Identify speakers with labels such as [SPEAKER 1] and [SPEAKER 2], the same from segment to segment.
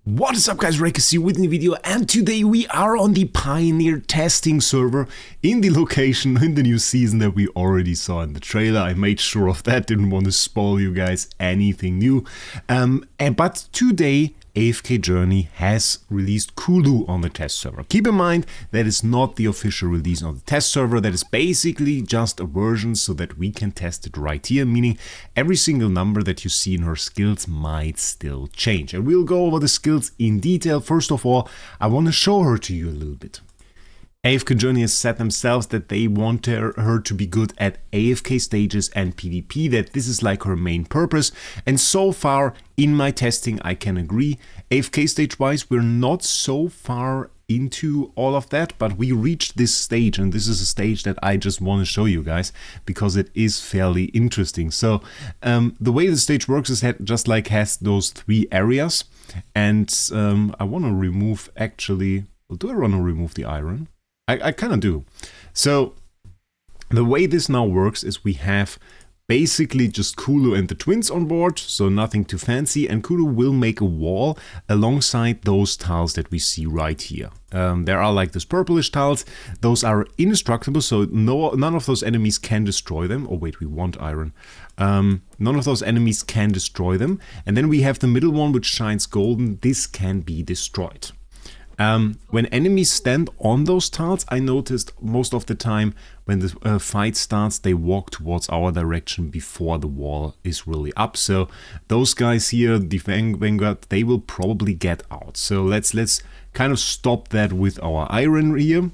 [SPEAKER 1] What is up guys, Wraec here with a new video, and today we are on the Pioneer testing server in the location in the new season that we already saw in the trailer. I made sure of that, didn't want to spoil you guys anything new. But today AFK Journey has released Kulu on the test server. Keep in mind that is not the official release on the test server, that is basically just a version so that we can test it right here, meaning every single number that you see in her skills might still change. And we'll go over the skills in detail. First of all, I want to show her to you a little bit. AFK Journey has said themselves that they want her to be good at AFK stages and PvP, that this is like her main purpose. And so far in my testing I can agree. AFK stage wise we're not so far into all of that, but we reached this stage, and this is a stage that I just want to show you guys because it is fairly interesting. So the way the stage works is that just like has those three areas, and I want to remove actually, well, do I want to remove the iron? I kind of do. So the way this now works is we have basically just Kulu and the twins on board, so nothing too fancy, and Kulu will make a wall alongside those tiles that we see right here. There are like these purplish tiles, those are indestructible, so none of those enemies can destroy them. Oh wait, we want iron. None of those enemies can destroy them. And then we have the middle one which shines golden. This can be destroyed. When enemies stand on those tiles, I noticed most of the time when the fight starts, they walk towards our direction before the wall is really up. So those guys here, the Vanguard, they will probably get out. So let's kind of stop that with our iron here.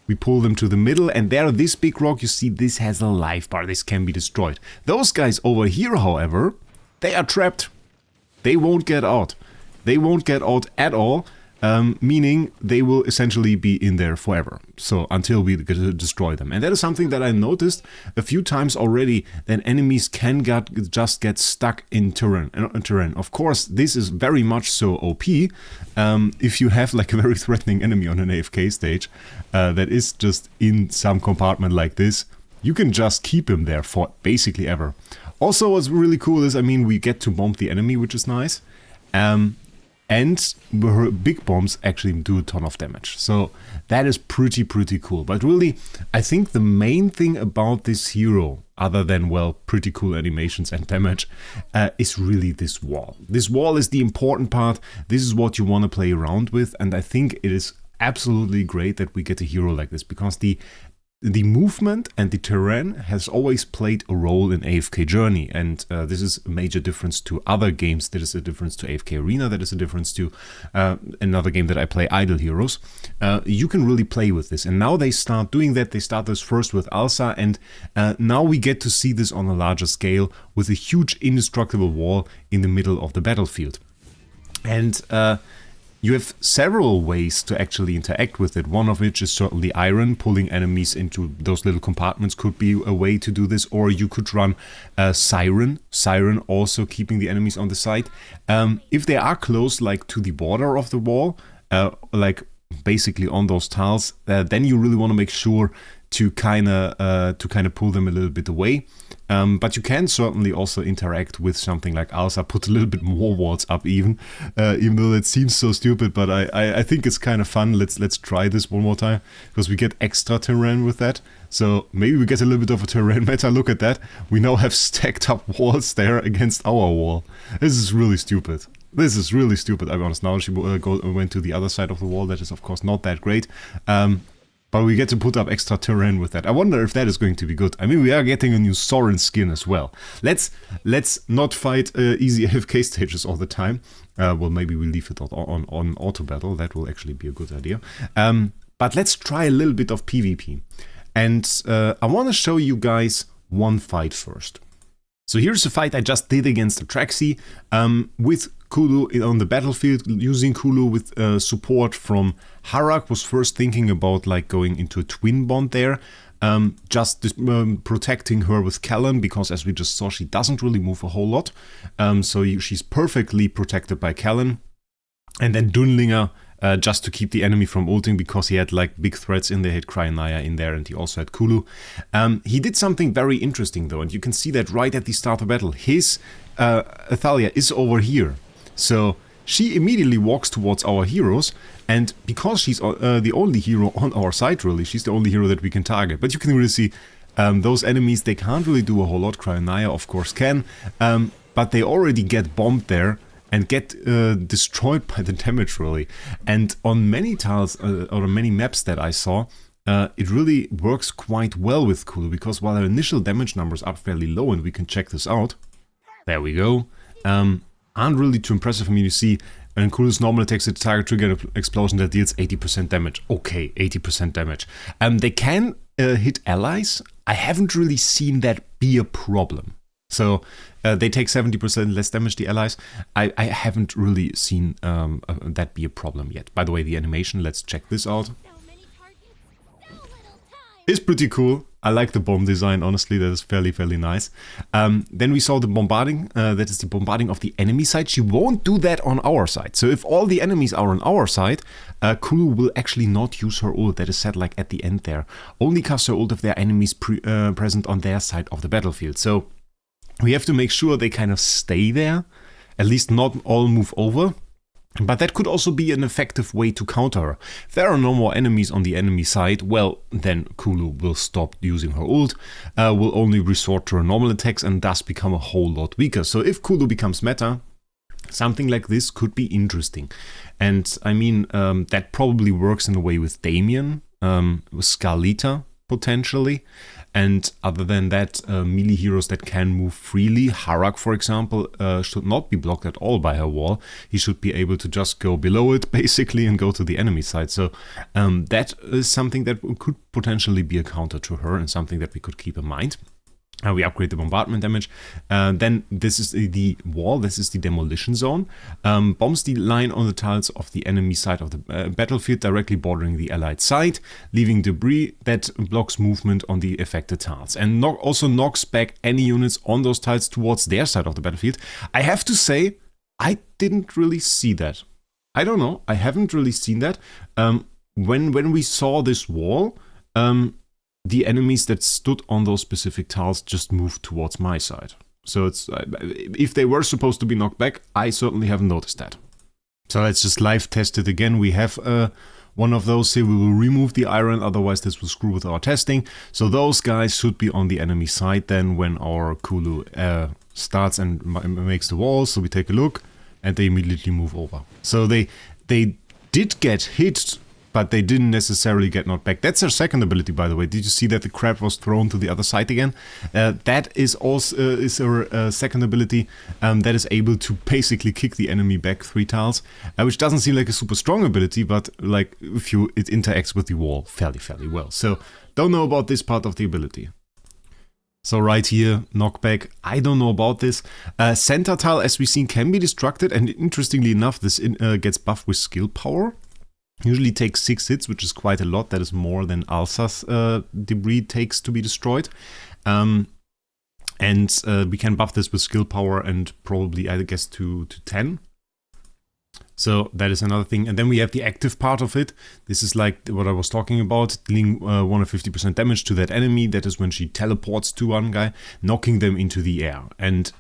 [SPEAKER 1] We pull them to the middle, and there, this big rock, you see, this has a life bar. This can be destroyed. Those guys over here, however, they are trapped. They won't get out. They won't get out at all. Meaning they will essentially be in there forever, so until we get to destroy them. And that is something that I noticed a few times already, that enemies can just get stuck in terrain. Of course, this is very much so OP if you have like a very threatening enemy on an AFK stage that is just in some compartment like this. You can just keep him there for basically ever. Also, what's really cool is, I mean, we get to bomb the enemy, which is nice. And her big bombs actually do a ton of damage. So that is pretty cool. But really, I think the main thing about this hero, other than, well, pretty cool animations and damage, is really this wall. This wall is the important part. This is what you want to play around with. And I think it is absolutely great that we get a hero like this, because the movement and the terrain has always played a role in AFK Journey, and this is a major difference to other games. That is a difference to AFK Arena, that is a difference to another game that I play, Idle Heroes. You can really play with this, and now they start doing that. They start this first with Alsa, and now we get to see this on a larger scale with a huge indestructible wall in the middle of the battlefield. And you have several ways to actually interact with it, one of which is certainly iron. Pulling enemies into those little compartments could be a way to do this, or you could run Siren also keeping the enemies on the side. If they are close, like to the border of the wall, like basically on those tiles, then you really want to make sure to kind of pull them a little bit away. But you can certainly also interact with something like Alsa, put a little bit more walls up even though that seems so stupid, but I think it's kind of fun. Let's try this one more time, because we get extra terrain with that. So maybe we get a little bit of a terrain meta. Look at that. We now have stacked up walls there against our wall. This is really stupid. This is really stupid, I'll be honest. Now she went to the other side of the wall. That is, of course, not that great. But we get to put up extra terrain with that. I wonder if that is going to be good. I mean, we are getting a new Soren skin as well. Let's not fight easy AFK stages all the time. Well, maybe we leave it on auto battle. That will actually be a good idea. But let's try a little bit of PvP. And I want to show you guys one fight first. So here's a fight I just did against Atraxi with Kulu on the battlefield, using Kulu with support from Harak. Was first thinking about like going into a twin bond there, just protecting her with Callan, because as we just saw, she doesn't really move a whole lot. So she's perfectly protected by Callan. And then Dunlinger, just to keep the enemy from ulting, because he had like big threats in there. He had Cryanaya in there, and he also had Kulu. He did something very interesting though, and you can see that right at the start of battle. His Athalia is over here. So she immediately walks towards our heroes, and because she's the only hero on our side, really, she's the only hero that we can target. But you can really see those enemies, they can't really do a whole lot. Cryonaya, of course, can, but they already get bombed there and get destroyed by the damage, really. And on many tiles, or on many maps that I saw, it really works quite well with Kulu, because while our initial damage numbers are fairly low, and we can check this out, there we go, aren't really too impressive. I mean, you see, when Kulu's normal attacks hit the target, trigger an explosion that deals 80% damage. Okay, 80% damage. They can hit allies. I haven't really seen that be a problem. So they take 70% less damage, the allies. I haven't really seen that be a problem yet. By the way, the animation, let's check this out. It's pretty cool. I like the bomb design, honestly, that is fairly nice. Then we saw the bombarding, that is the bombarding of the enemy side. She won't do that on our side. So if all the enemies are on our side, Kulu will actually not use her ult, that is set like at the end there. Only cast her ult if there are enemies present on their side of the battlefield. So we have to make sure they kind of stay there, at least not all move over. But that could also be an effective way to counter her. If there are no more enemies on the enemy side, well, then Kulu will stop using her ult, will only resort to her normal attacks, and thus become a whole lot weaker. So if Kulu becomes meta, something like this could be interesting. And I mean, that probably works in a way with Damien, with Scarlita, potentially. And other than that, melee heroes that can move freely, Harak, for example, should not be blocked at all by her wall. He should be able to just go below it, basically, and go to the enemy side. So that is something that could potentially be a counter to her, and something that we could keep in mind. We upgrade the bombardment damage. Then this is the wall, this is the demolition zone. Bombs the line on the tiles of the enemy side of the battlefield, directly bordering the allied side, leaving debris that blocks movement on the affected tiles. And also knocks back any units on those tiles towards their side of the battlefield. I have to say, I didn't really see that. I don't know, I haven't really seen that. When we saw this wall, the enemies that stood on those specific tiles just moved towards my side. So it's if they were supposed to be knocked back, I certainly haven't noticed that. So let's just live test it again. We have one of those here. We will remove the iron, otherwise this will screw with our testing. So those guys should be on the enemy side then when our Kulu starts and makes the walls. So we take a look, and they immediately move over. So they did get hit, but they didn't necessarily get knocked back. That's her second ability, by the way. Did you see that the crab was thrown to the other side again? That is also her second ability that is able to basically kick the enemy back 3 tiles, which doesn't seem like a super strong ability, but like it interacts with the wall fairly well. So don't know about this part of the ability. So right here, knockback, I don't know about this. Center tile, as we've seen, can be destructed, and interestingly enough, this gets buffed with skill power. Usually takes 6 hits, which is quite a lot. That is more than Alsa's debris takes to be destroyed. And we can buff this with skill power and probably, I guess, to 10. So that is another thing. And then we have the active part of it. This is like what I was talking about, dealing 150% damage to that enemy. That is when she teleports to one guy, knocking them into the air. And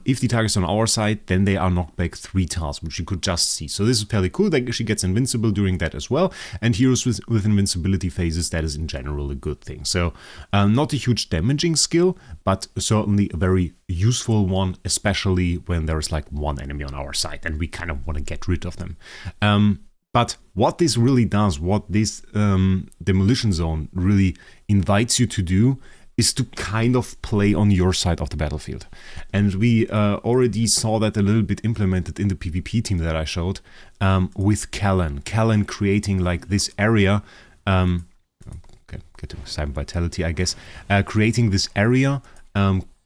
[SPEAKER 1] if the target's on our side, then they are knocked back 3 tiles, which you could just see. So this is fairly cool. She gets invincible during that as well. And heroes with invincibility phases, that is in general a good thing. So not a huge damaging skill, but certainly a very useful one, especially when there's like one enemy on our side and we kind of want to get rid of them. But what this really does, what this demolition zone really invites you to do, is to kind of play on your side of the battlefield. And we already saw that a little bit implemented in the PvP team that I showed with Callan. Callan creating like this area, okay, get to Cyber Vitality, I guess, creating this area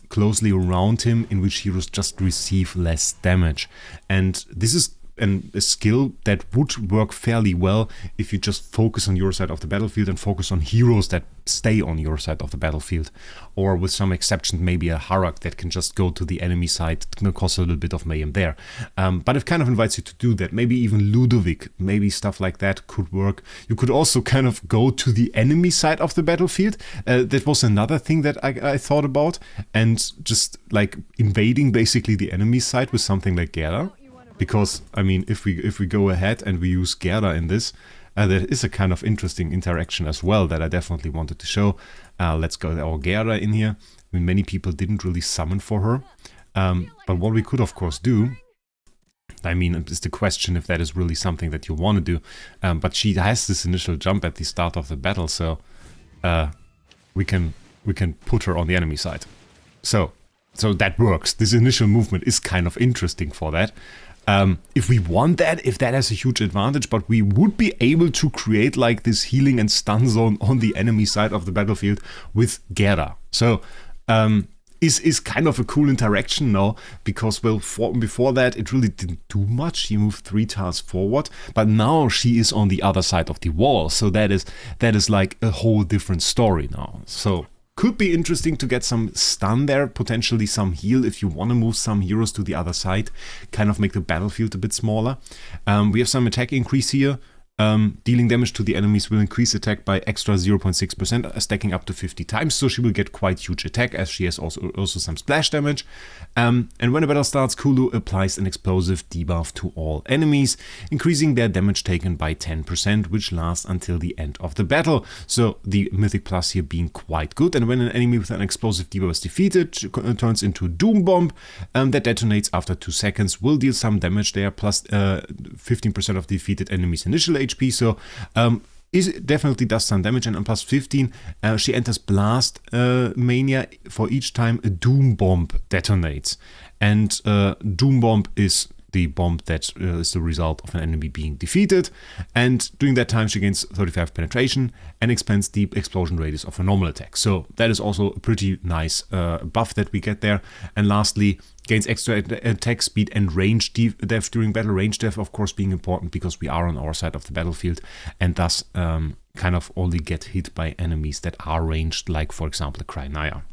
[SPEAKER 1] closely around him in which heroes just receive less damage. And this is a skill that would work fairly well if you just focus on your side of the battlefield and focus on heroes that stay on your side of the battlefield, or with some exception maybe a Harak that can just go to the enemy side, cause a little bit of mayhem there. But it kind of invites you to do that. Maybe even Ludovic, maybe stuff like that could work. You could also kind of go to the enemy side of the battlefield. That was another thing that I thought about, and just like invading basically the enemy side with something like Gera. because, I mean, if we go ahead and we use Gerda in this, there is a kind of interesting interaction as well that I definitely wanted to show. Let's go our Gerda in here. I mean, many people didn't really summon for her. But what we could, of course, do, I mean, it's the question if that is really something that you want to do. But she has this initial jump at the start of the battle, so we can put her on the enemy side. So that works. This initial movement is kind of interesting for that. If we want that, if that has a huge advantage, but we would be able to create like this healing and stun zone on the enemy side of the battlefield with Gerda. So is kind of a cool interaction now, because well, before that it really didn't do much. She moved 3 tiles forward, but now she is on the other side of the wall, so that is like a whole different story now. So could be interesting to get some stun there, potentially some heal if you want to move some heroes to the other side, kind of make the battlefield a bit smaller. We have some attack increase here. Dealing damage to the enemies will increase attack by extra 0.6%, stacking up to 50 times, so she will get quite huge attack, as she has also some splash damage. And when a battle starts, Kulu applies an explosive debuff to all enemies, increasing their damage taken by 10%, which lasts until the end of the battle. So the Mythic Plus here being quite good, and when an enemy with an explosive debuff is defeated, it turns into a Doom Bomb that detonates after 2 seconds, will deal some damage there, plus 15% of defeated enemies' initial HP, so it definitely does some damage, and on plus 15 she enters Blast Mania for each time a Doom Bomb detonates. And Doom Bomb is the bomb that is the result of an enemy being defeated, and during that time she gains 35 penetration and expands the explosion radius of a normal attack. So that is also a pretty nice buff that we get there. And lastly, gains extra attack speed and range def during battle. Range def, of course, being important because we are on our side of the battlefield, and thus kind of only get hit by enemies that are ranged, like for example the Krynaya.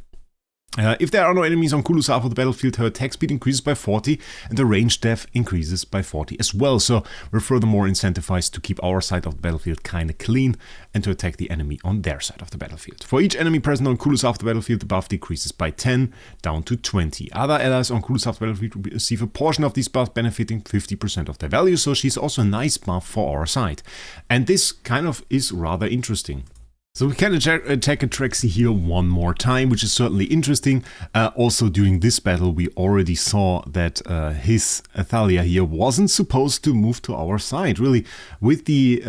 [SPEAKER 1] If there are no enemies on Kulu's half of the battlefield, her attack speed increases by 40 and the range def increases by 40 as well. So we're furthermore incentivized to keep our side of the battlefield kind of clean and to attack the enemy on their side of the battlefield. For each enemy present on Kulu's half of the battlefield, the buff decreases by 10 down to 20. Other allies on Kulu's half of the battlefield will receive a portion of these buffs, benefiting 50% of their value. So she's also a nice buff for our side. And this kind of is rather interesting. So we can attack Atraxi here one more time, which is certainly interesting. Also during this battle we already saw that his Athalia here wasn't supposed to move to our side. Really, with the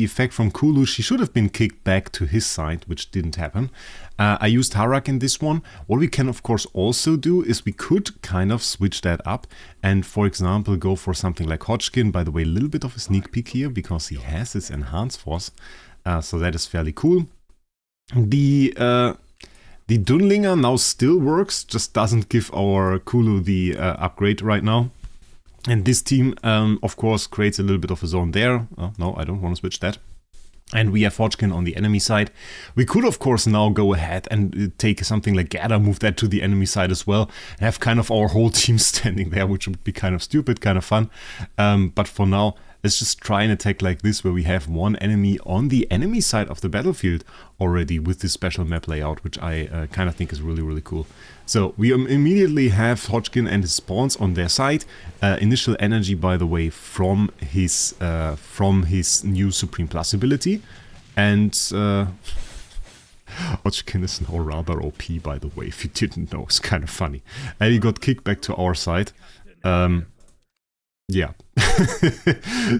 [SPEAKER 1] effect from Kulu, she should have been kicked back to his side, which didn't happen. I used Harak in this one. What we can of course also do is we could kind of switch that up and, for example, go for something like Hodgkin. By the way, a little bit of a sneak peek here because he has his enhanced force. So that is fairly cool. The Dunlinger now still works, just doesn't give our Kulu the upgrade right now. And this team, of course, creates a little bit of a zone there. Oh, no, I don't want to switch that. And we have Hodgkin on the enemy side. We could, of course, now go ahead and take something like Gerda, move that to the enemy side as well, and have kind of our whole team standing there, which would be kind of stupid, kind of fun. But for now, let's just try an attack like this, where we have one enemy on the enemy side of the battlefield already with this special map layout, which I kind of think is really, really cool. So we immediately have Hodgkin and his spawns on their side. Initial energy, by the way, from his new Supreme Plus ability. And Hodgkin is now rather OP, by the way, if you didn't know. It's kind of funny. And he got kicked back to our side. Yeah.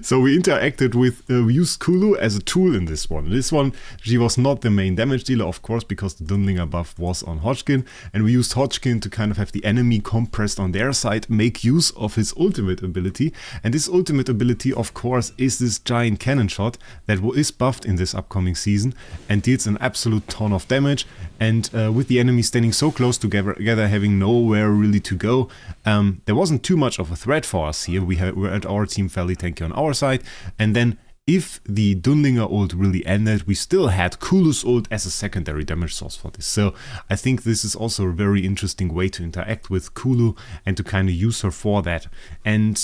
[SPEAKER 1] So we interacted with, we used Kulu as a tool in this one. This one, she was not the main damage dealer, of course, because the Dunlinger buff was on Hodgkin, and we used Hodgkin to kind of have the enemy compressed on their side, make use of his ultimate ability. And this ultimate ability, of course, is this giant cannon shot that is buffed in this upcoming season and deals an absolute ton of damage. And with the enemy standing so close together, having nowhere really to go, there wasn't too much of a threat for us here. We were at our team fairly tanky on our side, and then if the Dunlinger ult really ended, we still had Kulu's ult as a secondary damage source for this. So I think this is also a very interesting way to interact with Kulu and to kind of use her for that. And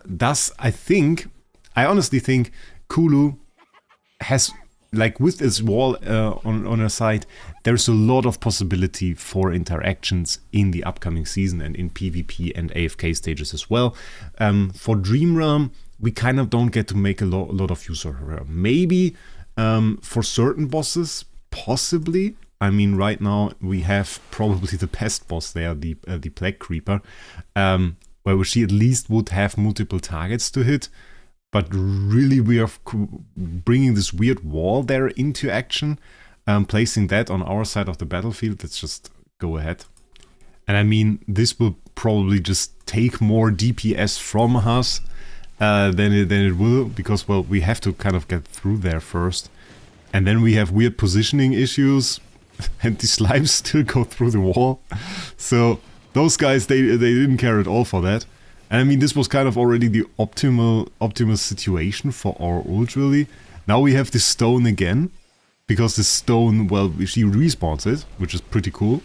[SPEAKER 1] thus I honestly think Kulu has like with this wall on her side, there's a lot of possibility for interactions in the upcoming season and in PvP and AFK stages as well. For Dream Realm, we kind of don't get to make a lot of use of her. Maybe for certain bosses, possibly. I mean, right now we have probably the best boss there, the Black Creeper, where she at least would have multiple targets to hit. But really we are bringing this weird wall there into action, placing that on our side of the battlefield. Let's just go ahead. And I mean, this will probably just take more DPS from us than it will, because, well, we have to kind of get through there first. And then we have weird positioning issues, and the slimes still go through the wall. So those guys, they didn't care at all for that. And I mean, this was kind of already the optimal situation for our ult, really. Now we have this stone again, because the stone, well, she respawns it, which is pretty cool.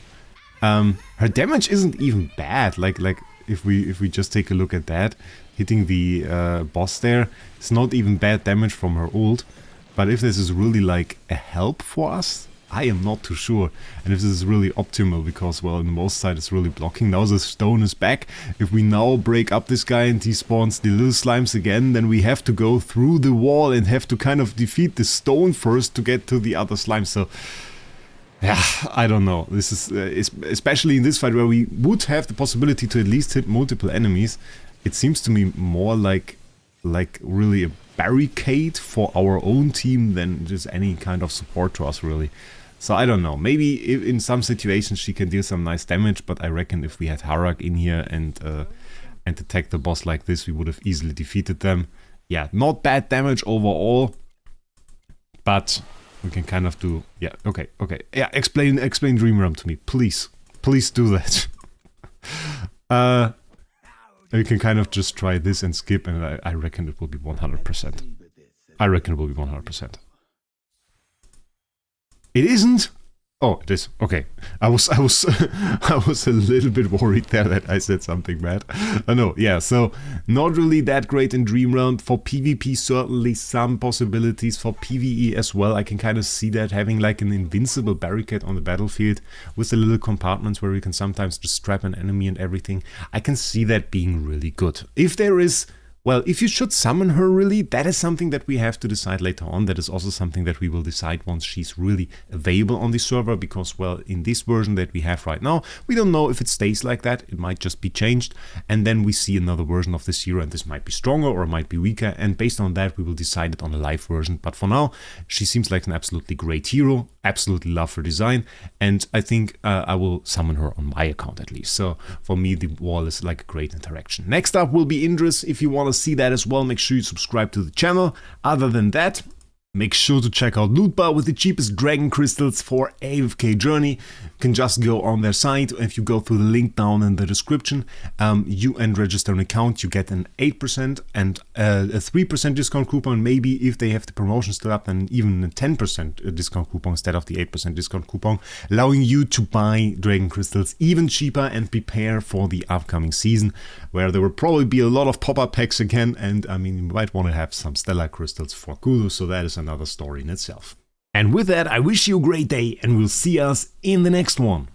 [SPEAKER 1] Her damage isn't even bad. Like if we just take a look at that, hitting the boss there, it's not even bad damage from her ult. But if this is really like a help for us, I am not too sure. And if this is really optimal, because, well, on the most side it's really blocking. Now the stone is back. If we now break up this guy and he spawns the little slimes again, then we have to go through the wall and have to kind of defeat the stone first to get to the other slimes. So, yeah, I don't know. This is, especially in this fight where we would have the possibility to at least hit multiple enemies, it seems to me more like really a barricade for our own team than just any kind of support to us, really. So I don't know, maybe in some situations she can deal some nice damage, but I reckon if we had Harak in here and attack the boss like this, we would have easily defeated them. Yeah, not bad damage overall, but we can kind of do, yeah, okay. Yeah, explain Dream Realm to me, please do that. We can kind of just try this and skip, and I reckon it will be 100%. I reckon it will be 100%. It isn't? Oh, it is. Okay. I was a little bit worried there that I said something bad. No, yeah, so not really that great in Dream Realm. For PvP, certainly some possibilities. For PvE as well, I can kind of see that having like an invincible barricade on the battlefield with the little compartments where you can sometimes just trap an enemy and everything. I can see that being really good. If there is... Well, if you should summon her, really, that is something that we have to decide later on. That is also something that we will decide once she's really available on the server, because, well, in this version that we have right now, we don't know if it stays like that. It might just be changed, and then we see another version of this hero, and this might be stronger or it might be weaker, and based on that, we will decide it on a live version. But for now, she seems like an absolutely great hero. Absolutely love her design, and I think I will summon her on my account at least. So for me, the wall is like a great interaction. Next up will be Indris. If you want to see that as well, make sure you subscribe to the channel. Other than that, make sure to check out Lootbar with the cheapest dragon crystals for AFK Journey. You can just go on their site. If you go through the link down in the description, you and register an account, you get an 8% and a 3% discount coupon. Maybe if they have the promotion still up, then even a 10% discount coupon instead of the 8% discount coupon, allowing you to buy dragon crystals even cheaper and prepare for the upcoming season, where there will probably be a lot of pop-up packs again. And I mean, you might want to have some stellar crystals for Kulu, so that is another story in itself. And with that, I wish you a great day, and we'll see us in the next one.